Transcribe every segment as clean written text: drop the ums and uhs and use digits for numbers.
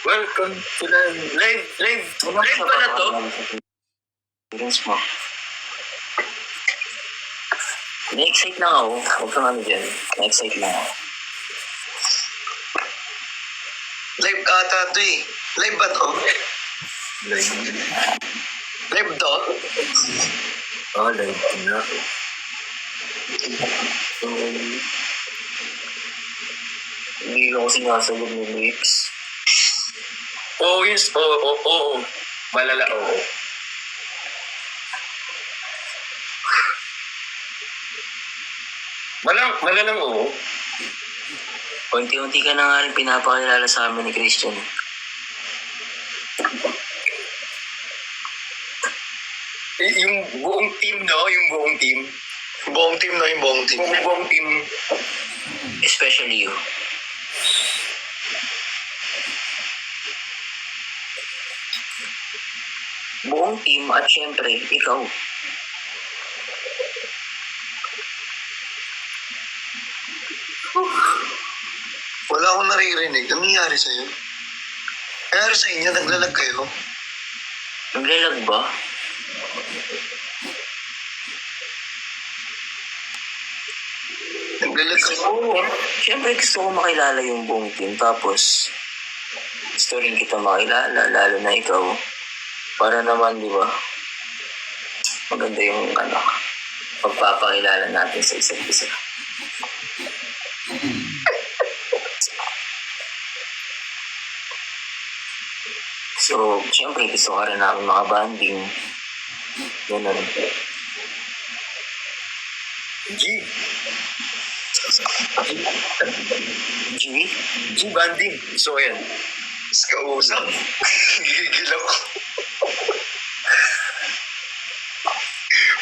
Welcome to the live pa na to? Experience mo. Na-excite lang ako. Huwag kang ano dyan. Na-excite lang ako. Live ata to eh. Live ba to? Live to? Oo, live na. Hindi ko sinasagot ng lyrics. Oo, yes. Oo. Malala, oo. Malalang oo. Unti-unti ka na nga rin pinapakilala sa amin ni Christian. Yung buong team, no? Yung buong team. Buong team, no? Yung buong team. Buong team. Especially you. Buong team at syempre, ikaw. Wala akong naririnig. Anong nangyari sa'yo? Nangyari sa inyo? Naglalag kayo? Naglalag ba? Naglalag kayo? Oo. Syempre gusto ko makilala yung buong team. Tapos, gusto rin kita makilala, lalo na ikaw. Para naman, di ba? Maganda yung pagpapakilala natin sa isa't isa. So, syempre gusto ka rin namin makabanding. Ganun. G. G? Banding. Gusto ko yan. Mas kausap. Gigigil ako.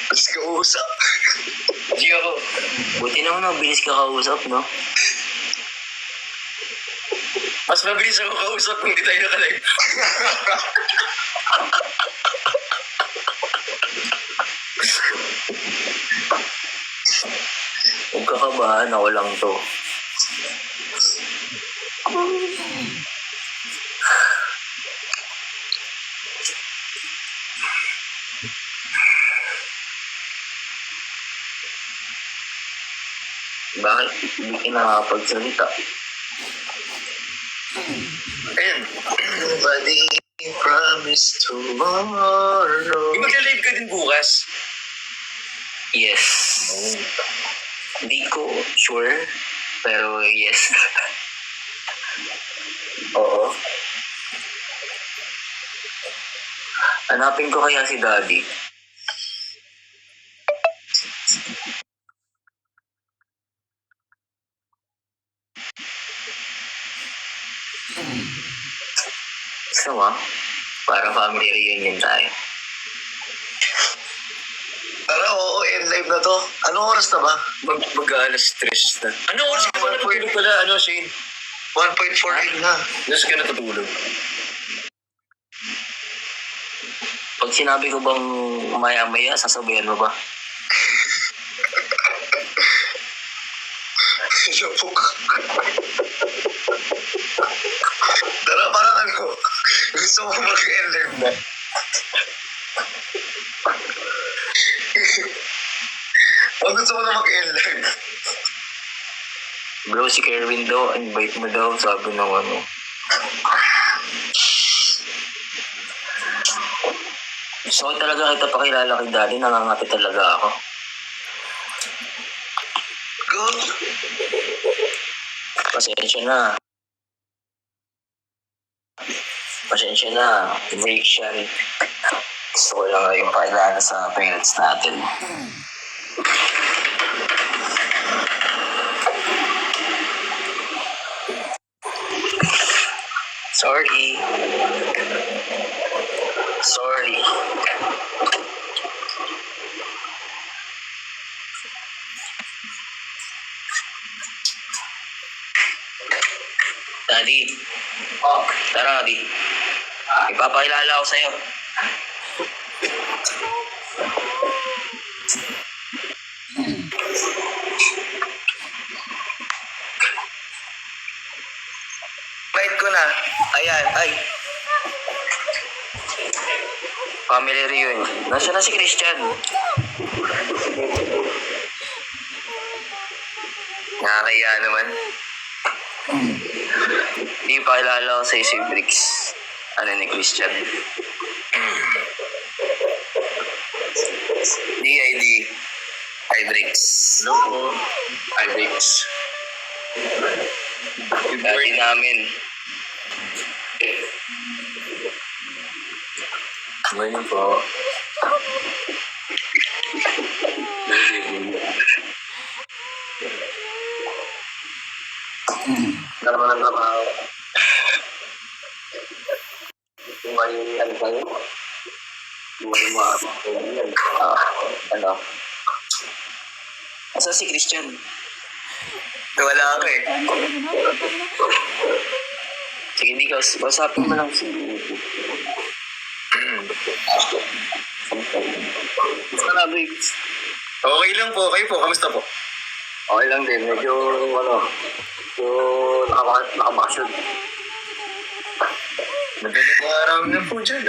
Mas kausap. G ako. Buti naman mabilis ka kausap, no? Mas mabilis ako kausap kung di tayo nakalive. Huwag ka kabahan, ako lang to. Bakit hindi ka nakakapagsalita? Ayan. Nobody promise tomorrow. Magla-live ka din bukas? Yes. Hindi ko sure, pero yes. Oo. Hanapin ko kaya si Daddy. Gusto mo? Para family reunion tayo. Tara, oo, end live na to. Anong oras na ba? Mag-alas 3 na. Anong oras ka ba natutulog pala, Shane? 1.48 na. Just ka natutulog. Pag sinabi ko bang maya-maya, sasabayan mo ba? Yapok. Tara, parang ano, gusto mo mag-end live na. Pag gusto mo na mag-end live. Bro, si Kerwin daw, invite mo daw, sabi ng ano. So, talaga kita pakilala kay Daddy, nangangati talaga ako. Good. Pasensya na. Eviction. Gusto ko lang yung pakilala sa parents natin. Sorry. Daddy. Tara, Daddy. Ipapakilala ako sa'yo. Bait ko ko na. Ayan, ay. Family reunion. Nasaan na si Christian? Nakakaya naman. Di pa kilala ko sa si Brix. Ano ni Christian? DID. Ibrix. Hello po. Ibrix. Dati namin. Ngayon po. Naman ang trabaho. Kung may ano kayo? Ano? Asa si Christian? Wala ako eh. Sige, hindi ka. Basapin mo lang si... Sana, Brix. Okay lang po. Kayo po. Kamusta po? Okay lang din. Medyo, nakabakasyon. Magandang araw na po dyan.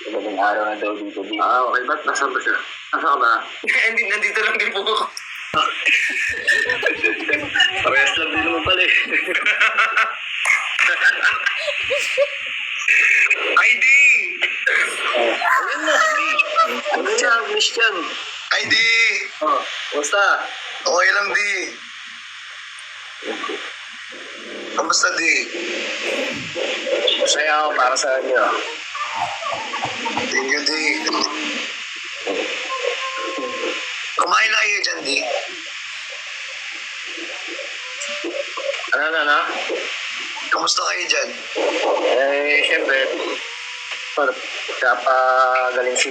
Magandang araw na daw dito. Okay. Ba't nasaan ba siya? Nasaan ka ba? Nandito lang din po ako. Parehas lang din naman pala eh. ID! Ayun na, Ano na, Christian? ID! Oh, basta. Okay lang, di. Kamusta, di? Masaya ako para sa inyo. Thank you, di. Kumain na kayo dyan, di. Ano? Kamusta kayo dyan? Eh, syempre, kaya pa galing si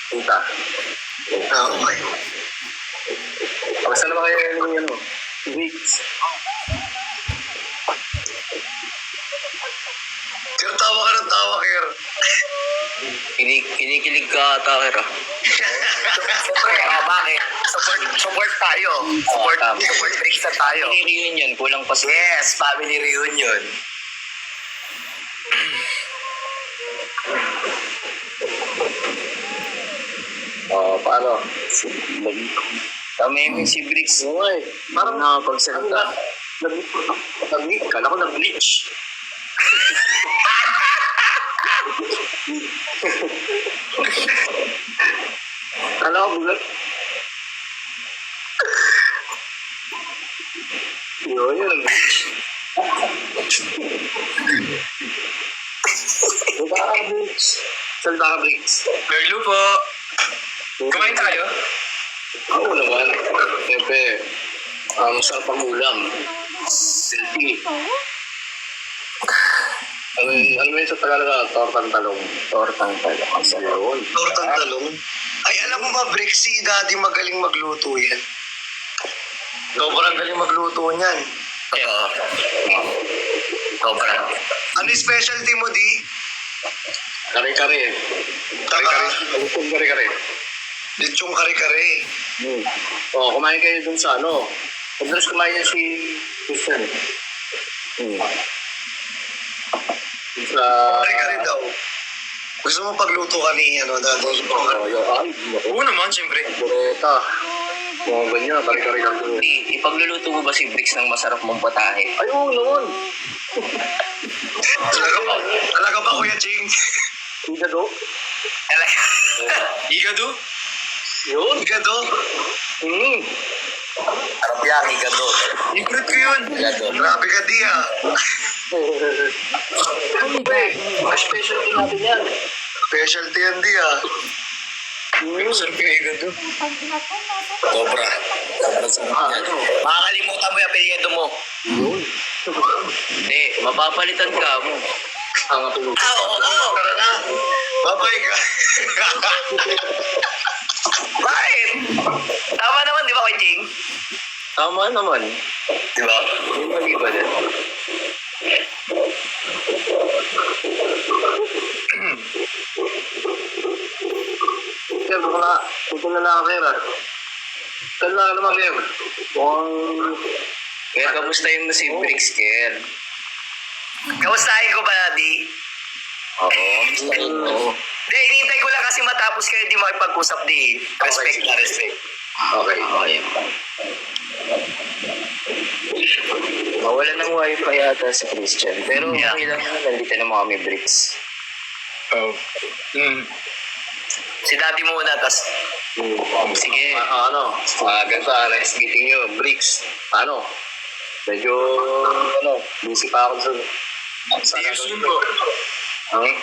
Tita. Okay. Basta naman kayo yung weeks. Kaya tawa ka ng tawa, Kir. Kinikilig ka, Takir ah. Siyempre, bakit? Support tayo. Support breaks na tayo. Family reunion, kulang pa sa... Yes, family reunion. Paano? Kami si Brix. Uy, parang nakapagsalita. Kala ko nag-bleach. Kala ko bulat. Yun. Salita ka, Brix. Salita ka, Brix. Merlo po. Kumain tayo? Oo naman. Siyempre, sarap ang ulam. Silti. Ano yun sa Tagalog? Tortang talong. Tortang talong. Yun. Tortang talong. Ay, alam mo ba, Brick, si Daddy magaling magluto yan. Sobrang galing magluto niyan. Oo. Sobra. Ano yung specialty mo, Di? Kare-kare. Kare-kare. Lechong kare-kare. Kumain kayo dun sa ano. Pagdalos kumain niya si Christian. Sa... Kare-kare daw. Gusto mo pagluto ka ni, Daddy? Oo naman, siyempre. Bureta. Mga ganyan, kare-kare ka. Ipagluluto mo ba si Brix ng masarap mong patahe? Ay, oo naman. Talaga ba, Kuya Ching? Higado? Higado? Yun. Higado? Harap yan, higado. Favorite ko yun. Grabe ka, Di, ah. Specialty natin yan. Specialty yan, Di, ah. Sarap yung higado. Sobra. Makakalimutan mo yung apelyido mo. Hindi, mapapalitan ka mo. Ang apelyido. Oo. Tara na. Babay ka. Bakit? Tama naman, di ba, Kuya Ching? Tama naman. Di ba? Hindi mali ba din? Kaya Ito na lang, Kera. Saan na naman, Kera? Kaya kamustahin mo si Bricks, Ker? Kamustahin ko ba, Di? Oo, kamustahin mo. Hindi, hinihintay ko lang kasi matapos kayo di makipag-usap, Di. Respect na respect. Okay. Okay. Mawala ng wifi ata si Christian. Pero Yeah. okay lang naman, nandito na mga kami Bricks. Oh. Si Daddy muna, tas Sige. Ganito, nice meeting you, Bricks. Medyo, busy pa ako dun. See you soon po. Okay?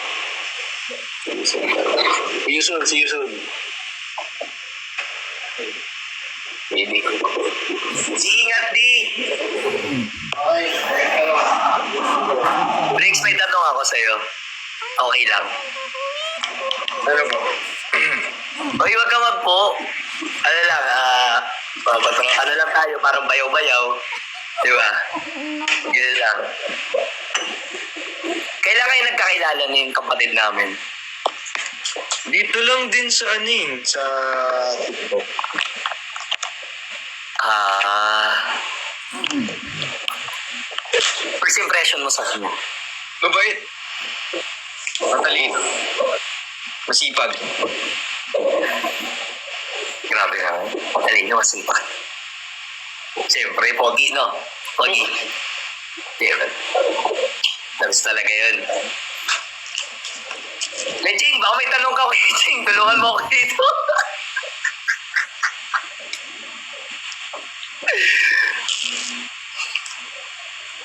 See you soon. Pwede. ingat, Di. Briggs, may tanong ako sa'yo. Okay lang. Ano po? Hoy, wag ka magpo. Ano lang, ano lang tayo, parang bayaw-bayaw. Di ba? Yun lang. Kailan kayo nagkakilala na yung kapatid namin? Dito lang din sa sa TikTok. First impression mo sa kanya? Mabait. Matalino. Masipag. Grabe na. Talino, masipag. Siyempre, pogi, no? Pogi. Siyempre. Tapos talaga yun. Leching, baka may tanong ka, Leching. Tulungan mo ako dito.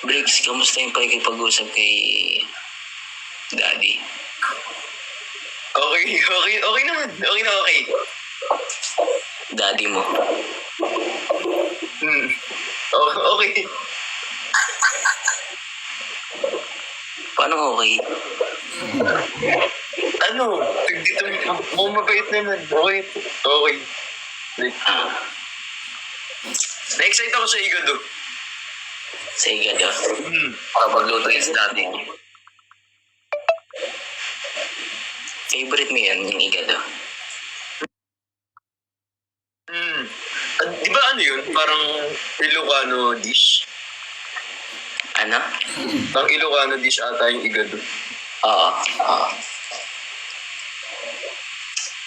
Bricks, kamusta yung pakikipag-usap kay Daddy? Okay naman. Okay. Daddy mo. Okay. Paano okay? Dito mo mabait naman. Okay. Na-excite ako sa Igado. Sa Igado. Makapagluto yung Daddy. Favorite mo yan, yung Igado? Di ba yun? Parang Ilocano dish. Ano? Parang Ilocano dish ata yung Igado. Oo.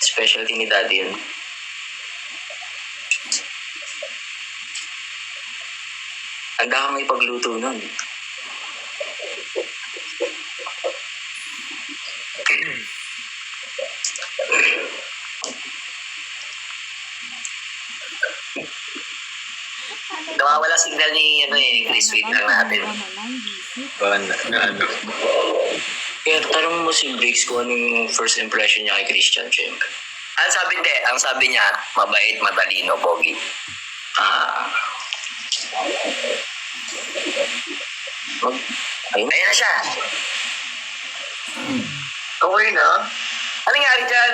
Specialty ni Daddy yun. Handa kang ipagluto nun. Nawawala signal ni Chris. Wait lang natin. Kaya tanong mo si Briggs kung anong first impression niya kay Christian, syempre. Ang sabi niya, mabait, matalino, pogi. Ayun. Ayun na siya. Okay na? Ano nangyari dyan?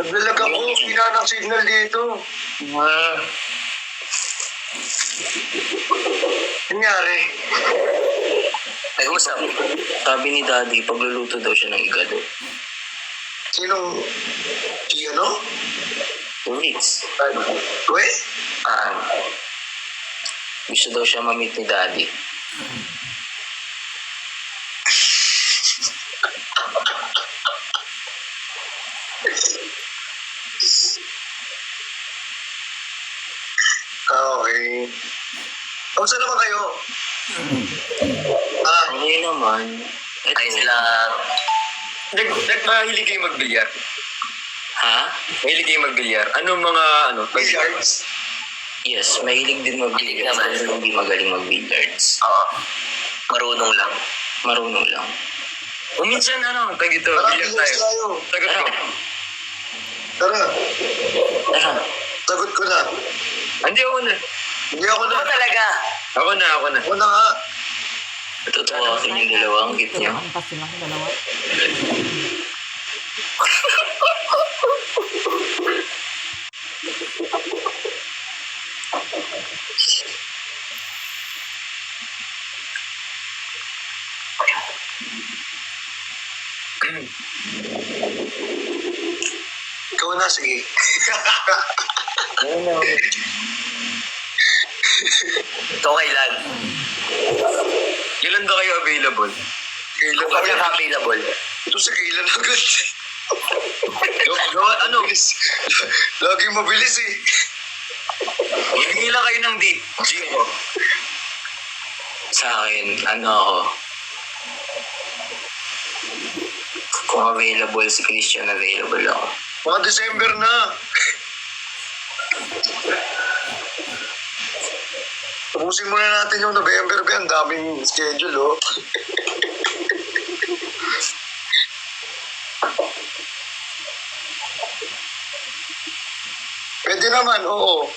Naglalag ako. Kina ng signal dito. Nangyari? Nag-usap. Sabi ni Daddy, pagluluto daw siya ng Igado. Sinong... Briggs. We? Gusto daw siya ma-meet ni Daddy. Okay. Kamusta naman kayo? Ano naman? Ayos lang. Mahilig kayo magbilyar? Ha? Mahilig kayo magbilyar? Anong mga billiards? Yes, mahilig din mag-billiards. Mahilig naman. Pero hindi magaling mag-billiards. Oo. Marunong lang. Marunong lang. O minsan tagito, bilyar tayo. Sagot ko. Tara. Sagot ko na. Hindi ako na. Ano ba talaga? Ako na. Ako na nga. Natutuwa ako yung dalawang gift niyo. Ampas silang dalawa. Ikaw na sige. Ayun na. Ito kailan? Kailan ba kayo available? Kailan Kung kailan ka available? Ito sa kailan agad. Ano? Laging mabilis eh. Hindi lang kayo ng date. Gino. Sa akin, ano ako? Kung available si Christian, available ako. Mga December na. Tapusin muna natin yung November ba? Ang daming schedule, oh. Pwede naman, oo.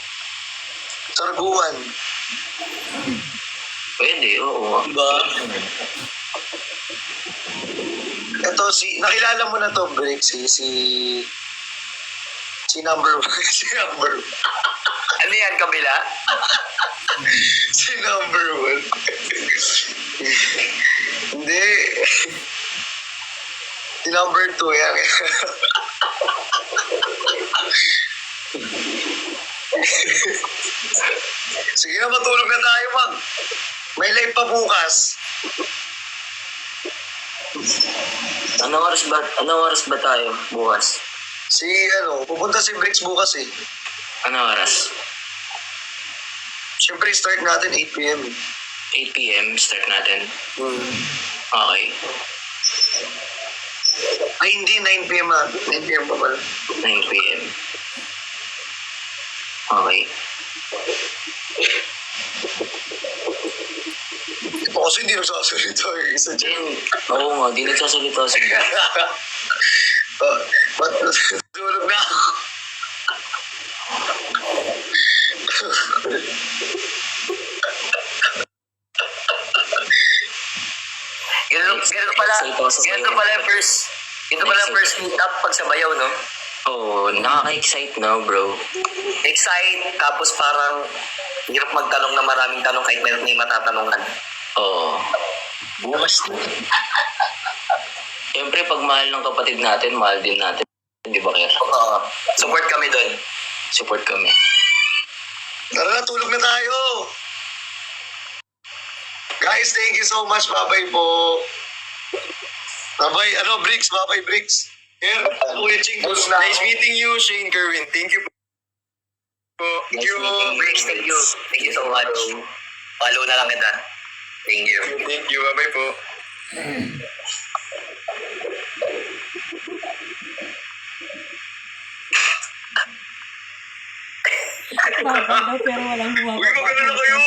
Sarguan. Pwede, oo. Diba? Ito, nakilala mo na to, Brick, si number one. Si number one. Ano yan, kabila? Si number one. Hindi. Si number two, yan. Sige na, matulog na tayo, mag. May live pa bukas. Anong oras ba tayo bukas? Pupunta si Bricks bukas eh. Anong oras? Siyempre, start natin 8 p.m. 8 p.m. start natin. Okay. Ay, hindi, 9 p.m. na. 9 p.m. pa pala. 9 p.m. Okay. Ito kasi hindi nagsasalita eh. Isa dyan. Oo nga, di nagsasalita si Ba't tulog na ako? Ganito pala yung first meet up pag sa Bayaw, no? Oo, nakaka-excite na, bro. Excite, tapos parang hirap magtanong na maraming tanong kahit may matatanungan. Oo. Bukas na. Siyempre, pag mahal ng kapatid natin, mahal din natin. Di ba, Kier? Oo. Support kami doon. Support kami. Tara na, tulog na tayo. Guys, thank you so much. Bye-bye po. Bye-bye. Bricks? Bye-bye, Bricks. Here, waiting. Nice meeting you, Shane Kerwin. Thank you po. Thank you. Bricks, thank you. Thank you so much. Follow na lang kita. Thank you. Thank you. Bye-bye po. Baba daw pero walang bumababa. Uy, magano na kayo?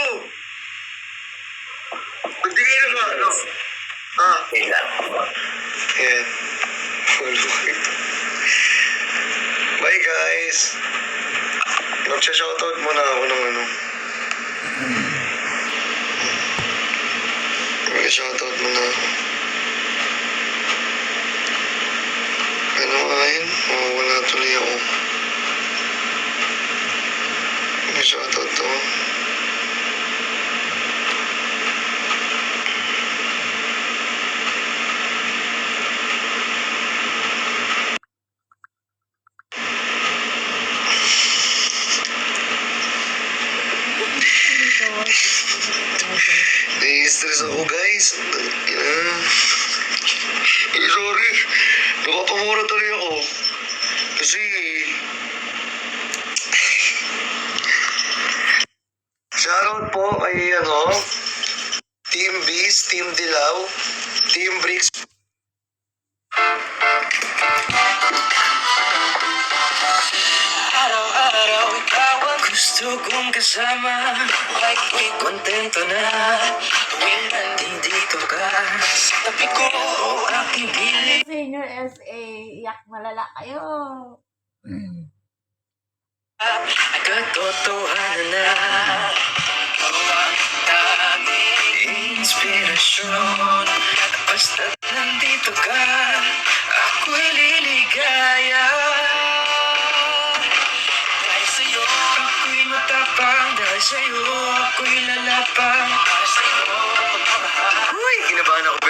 Magdingin na ba? Wait lang. Yeah. Bye, guys. Magsha-shoutout muna ako ng Mag-shoutout muna ako. Ano nga yun? Wala tuloy ako. Mag-shoutout to. Nai-stress ako, guys. Sorry. Nakapamura tuloy ako. Kasi... Shoutout po kay Team Beast, Team Dilaw, Team Bricks. Araw-araw ikaw ang gusto kong kasama. Like ko'y kontento na tuwing nandito ka sa tabi ko o aking gilid. Senior SA, yak malala kayo. Katotohanan na ikaw ang tanging inspirasyon. Basta't nandito ka, ako'y liligaya. Dahil sa'yo, ako'y matapang. Dahil sa'yo, ako'y lalapang. Dahil sa'yo, pagmamahal. Uy, kinabahan ako.